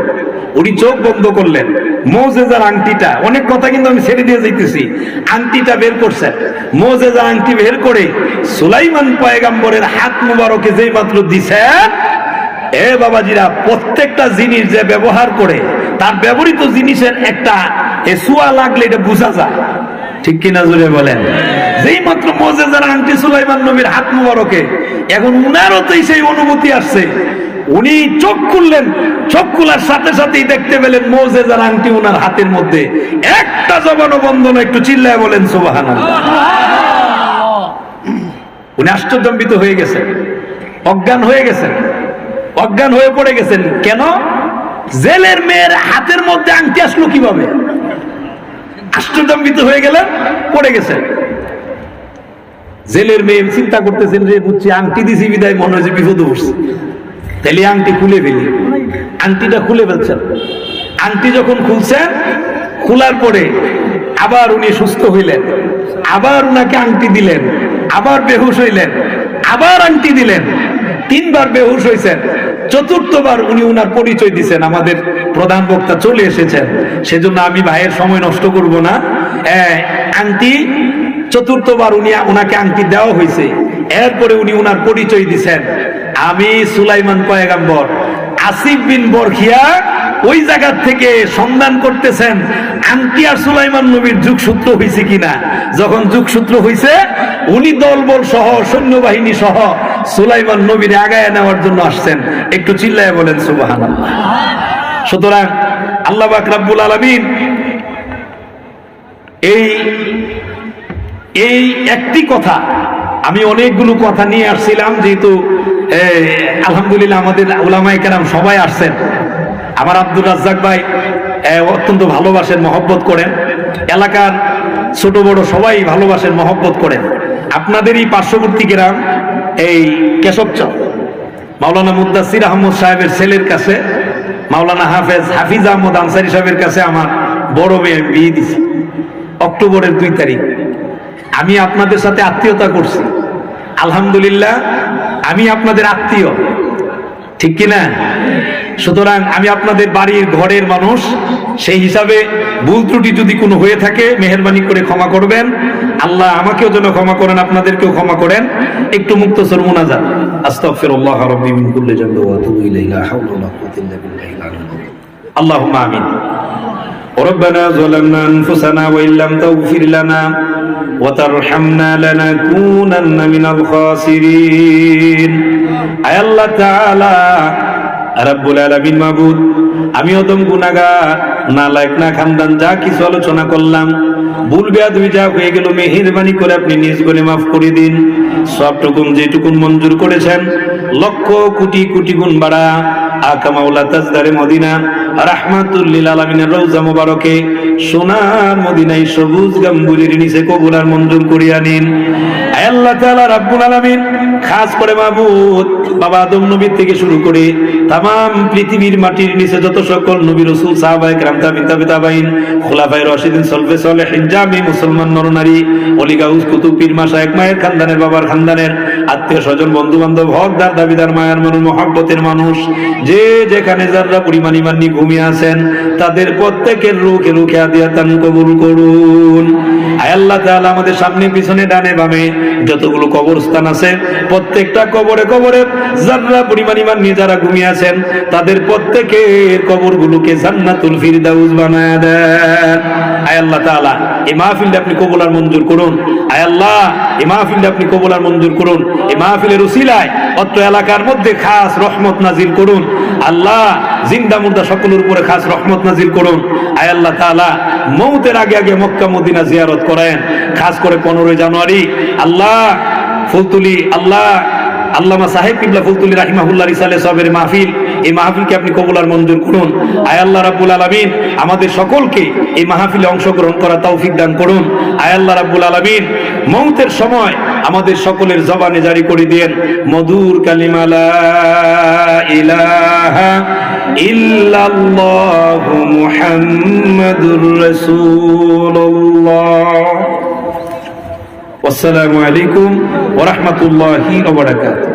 উনি চোখ বন্ধ করলেন, মুজিজার আংটিটা, অনেক কথা কিন্তু আমি ছেড়ে দিয়ে যাইতেছি, আংটিটা বের করছেন, মুজিজার আংটি বের করে সুলাইমান পয়গম্বরের হাত মুবারকে যেই মাত্র দিছেন, এ বাবাজিরা, প্রত্যেকটা জিনিস যে ব্যবহার করে তার ব্যবহৃত জিনিসের একটা ছোঁয়া লাগলে এটা বোঝা যায়, ঠিক কিনা জুড়ে বলেন? যেই মাত্র মুজিজার আংটি সুলাইমান নবীর হাত মুবারকে, এখন উনারও তো সেই অনুভূতি আসছে, উনি চোখ খুললেন, চোখ খোলার সাথে সাথেই দেখতে পেলেন মুজিজার আংটি উনার হাতের মধ্যে, একটা জবানও বন্ধ না, একটু চিল্লায় বলেন সুবহানাল্লাহ। উনি আশ্চর্যান্বিত হয়ে গেছেন, অজ্ঞান হয়ে গেছেন, অজ্ঞান হয়ে পড়ে গেছেন। কেন? জেলের মেয়ের হাতের মধ্যে আংটি আসলো কিভাবে? আশ্চর্যান্বিত হয়ে গেলেন, পড়ে গেছেন। জেলের মেয়ে চিন্তা করতেছেন যে বুঝছি আংটি দিছি বিদায় মনে হয় যে বিপদে পড়ছে, তাহলে আংটি খুলে ফেলি। আংটিটা খুলে ফেলছেন। আংটি যখন খুলছেন, খোলার পরে আবার উনি সুস্থ হইলেন, আবার উনাকে আংটি দিলেন, আবার বেহুশ হইলেন, আবার আংটি দিলেন, তিনবার বেহুশ হয়েছেন। চতুর্থবার উনি উনার পরিচয় দিচ্ছেন। আমাদের প্রধান বক্তা চলে এসেছেন, সেজন্য আমি ভাইয়ের সময় নষ্ট করব না। আংটি চতুর্থবার উনাকে আংটি দেওয়া হয়েছে, এরপরে উনি উনার পরিচয় দিচ্ছেন, আমি সুলাইমান পয়গম্বর। আসিফ বিন বরখিয়া ওই জায়গা থেকে সন্ধান করতেছেন আংটি আর সুলাইমান নবীর যুগসূত্র হয়েছে কিনা। যখন যুগসূত্র হয়েছে, উনি দলবল সহ, সৈন্যবাহিনী সহ সুলাইমান নবীর আগায় নেওয়ার জন্য আসছেন। একটু চিল্লায় বলেন সুবহানাল্লাহ। সুতরাং আল্লাহ পাক রব্বুল আলামিন এই একটি কথা, আমি অনেকগুলো কথা নিয়ে আসছিলাম, যেহেতু আলহামদুলিল্লাহ আমাদের উলামায়ে কেরাম সবাই আসছেন। আমার আব্দুর রাজ্জাক ভাই অত্যন্ত ভালোবাসেন, মহব্বত করেন, এলাকার ছোট বড় সবাই ভালোবাসেন, মহব্বত করেন। আপনাদেরই পার্শ্ববর্তী গ্রাম এই কেশবচর, মাওলানা মুদ্দাসির আহমদ সাহেবের ছেলের কাছে, মাওলানা হাফিজ আহমদ আনসারী সাহেবের কাছে আমার বড় মেয়ে বিয়ে দিছি অক্টোবরের 2 তারিখ। আমি আপনাদের সাথে আত্মীয়তা করছি, আলহামদুলিল্লাহ আমি আপনাদের আত্মীয়, ঠিক কিনা? সুতরাং আমি আপনাদের বাড়ির ঘরের মানুষ, সেই হিসাবে ভুল ত্রুটি যদি কোনো হয়ে থাকে মেহেরবানি করে ক্ষমা করবেন। আল্লাহ আমাকেও যেন ক্ষমা করেন, আপনাদেরকেও ক্ষমা করেন। একটু মুক্তসর মুনাজাত। আস্তাগফিরুল্লাহ রাব্বি মিন কুল্লি যামবি ওয়া আতুবু ইলাইহি লা হাওলা ওয়া লা কুওয়াতা ইল্লা বিল্লাহিল আলিয়্যিল আযীম। আল্লাহুম্মা আমিন। ربنا ظلمنا أنفسنا وإن لم تغفر لنا وترحمنا لنكونن من الخاسرين। আয় আল্লাহ তাআলা রব্বুল আলামিন, মাবুদ, আমি অদম গুনাহগার, নালায়েক, না খানদান, যা কিছু আলোচনা করলাম, ভুল বেয়াদবি যা হয়ে গেল, মেহেরবানি করে আপনি নিজ গুণে মাফ করে দিন। সবটুকুন যেটুকুন মঞ্জুর করেছেন, লক্ষ কোটি কোটি গুণ বাড়া আকা মাওলা তাজদারে মদিনা রাহমাতুল লিল আলামিনের রওজা মুবারকে সোনার মদিনায় সবুজ গাম্বুরির নিচে কবুল আর মঞ্জুর করিয়া নিন। আয় আল্লাহ তাআলা রাব্বুল আলামিন, খাস করে মাবুদ, বাবা আদম নবী থেকে শুরু করে তামাম পৃথিবীর মাটির নিচে যত সকল নবী রাসূল সাহাবায়ে কেরাম তাবিঈন খুলাফায়ে রাশিদিন সলফে সালেহিন জামি মুসলমান নরনারী ওলি গাউস কুতুব পীর মাশায়েখ মায়ের খানদানের বাবার খানদানের আত্মীয় স্বজন বন্ধু বান্ধব হকদার দাবিদার মায়ের মানুষ মহব্বতের মানুষ যে যেখানে যারা পরিমাণ ঈমান নিয়ে ঘুমিয়ে আছেন তাদের প্রত্যেকের রূহে রূহে আদিয়াতান কবুল করুন। আয় আল্লাহ তাআলা আমাদের সামনে পিছনে ডানে বামে যতগুলো কবরস্থান আছে প্রত্যেকটা কবরে কবরে যারা পরিমাণ ঈমান নিয়ে যারা ঘুমিয়ে আছেন তাদের প্রত্যেকের কবরগুলোকে জান্নাতুল ফিরদাউস বানায় দেন। আয় আল্লাহ তাআলা এই মাহফিলটা আপনি কবুল আর মঞ্জুর করুন। আয় আল্লাহ এই মাহফিলটা আপনি কবুল আর মঞ্জুর করুন। এই মাহফিলের উসিলায় অত্র এলাকার মধ্যে খাস রহমত নাজিল করুন। আল্লাহ জিন্দা মুর্দা সকলের উপরে খাস রহমত নাজিল করুন। আয় আল্লাহ তাআলা মওতের আগে আগে মক্কা মদিনা জিয়ারত করেন। খাস করে 15 জানুয়ারি আল্লাহ ফুলতুলি, আল্লাহ আল্লামা সাহেব কিবলা ফুলতুলি রাহিমাহুল্লাহ রিসালে সাহেবের মাহফিল, এই মাহফিলকে আপনি কবুল আর মঞ্জুর করুন। আয় আল্লাহ রাব্বুল আলামিন আমাদের সকলকে এই মাহফিলে অংশগ্রহণ করা তৌফিক দান করুন। আয় আল্লাহ রাব্বুল আলামিন মৌতের সময় আমাদের সকলের জবানে জারি করে দেন মধুর কালিমা লা ইলাহা ইল্লাল্লাহু মুহাম্মাদুর রাসূলুল্লাহ। আসসালামু আলাইকুম ওয়া রাহমাতুল্লাহি ওয়া বারাকাতুহু।